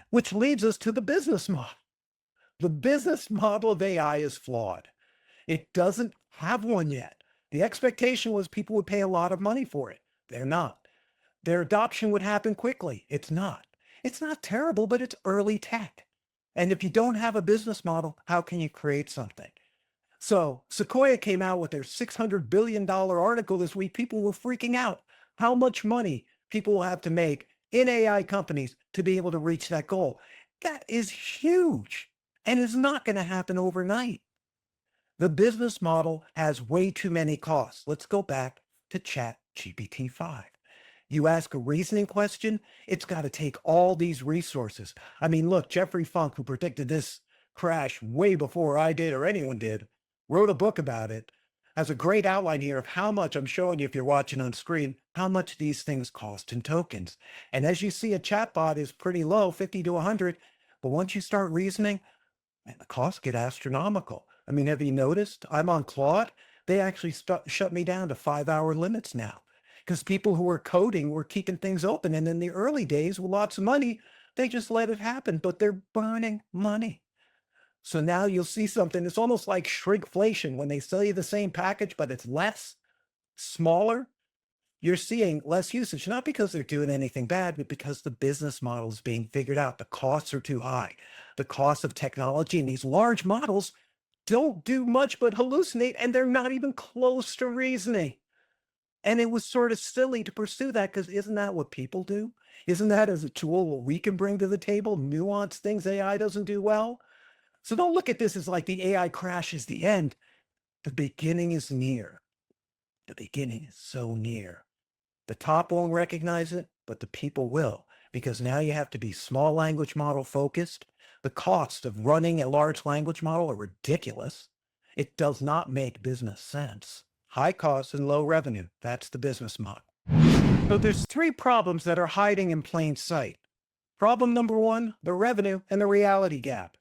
Which leads us to the business model. The business model of AI is flawed. It doesn't have one yet. The expectation was people would pay a lot of money for it. They're not. Their adoption would happen quickly. It's not. It's not terrible, but it's early tech. And if you don't have a business model, how can you create something? So Sequoia came out with their $600 billion article this week. People were freaking out how much money people will have to make in AI companies to be able to reach that goal. That is huge and is not going to happen overnight. The business model has way too many costs. Let's go back to Chat GPT-5. You ask a reasoning question, it's got to take all these resources. I mean, look, Jeffrey Funk, who predicted this crash way before I did or anyone did, wrote a book about it, has a great outline here of how much, I'm showing you if you're watching on screen, how much these things cost in tokens. And as you see, a chatbot is pretty low, 50 to 100. But once you start reasoning, man, the costs get astronomical. I mean, have you noticed? I'm on Claude. They actually shut me down to 5-hour limits now because people who were coding were keeping things open. And in the early days with lots of money, they just let it happen, but they're burning money. So now you'll see something, it's almost like shrinkflation when they sell you the same package, but it's less, smaller. You're seeing less usage, not because they're doing anything bad, but because the business model is being figured out. The costs are too high. The cost of technology and these large models don't do much but hallucinate, and they're not even close to reasoning. And it was sort of silly to pursue that because isn't that what people do? Isn't that as a tool what we can bring to the table, nuanced things AI doesn't do well? So don't look at this as like the AI crash is the end. The beginning is near. The beginning is so near. The top won't recognize it, but the people will, because now you have to be small language model focused. The cost of running a large language model are ridiculous. It does not make business sense. High cost and low revenue. That's the business model. So there's 3 problems that are hiding in plain sight. Problem number 1, the revenue and the reality gap.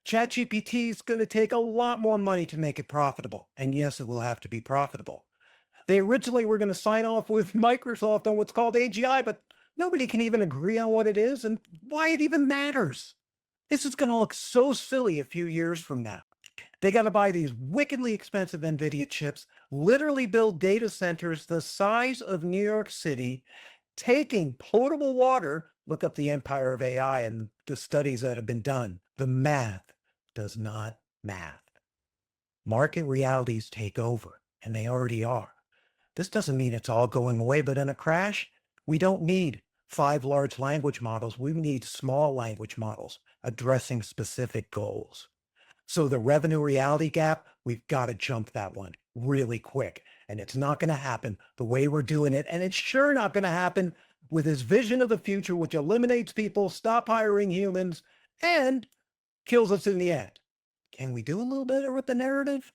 ChatGPT is going to take a lot more money to make it profitable. And yes, it will have to be profitable. They originally were going to sign off with Microsoft on what's called AGI, but nobody can even agree on what it is and why it even matters. This is going to look so silly a few years from now. They got to buy these wickedly expensive NVIDIA chips, literally build data centers the size of New York City, taking potable water. Look up the empire of AI and the studies that have been done. The math does not math. Market realities take over, and they already are. This doesn't mean it's all going away, but in a crash, we don't need 5 large language models. We need small language models addressing specific goals. So the revenue reality gap, we've got to jump that one really quick. And it's not going to happen the way we're doing it. And it's sure not going to happen with his vision of the future, which eliminates people, stop hiring humans, and kills us in the end. Can we do a little better with the narrative?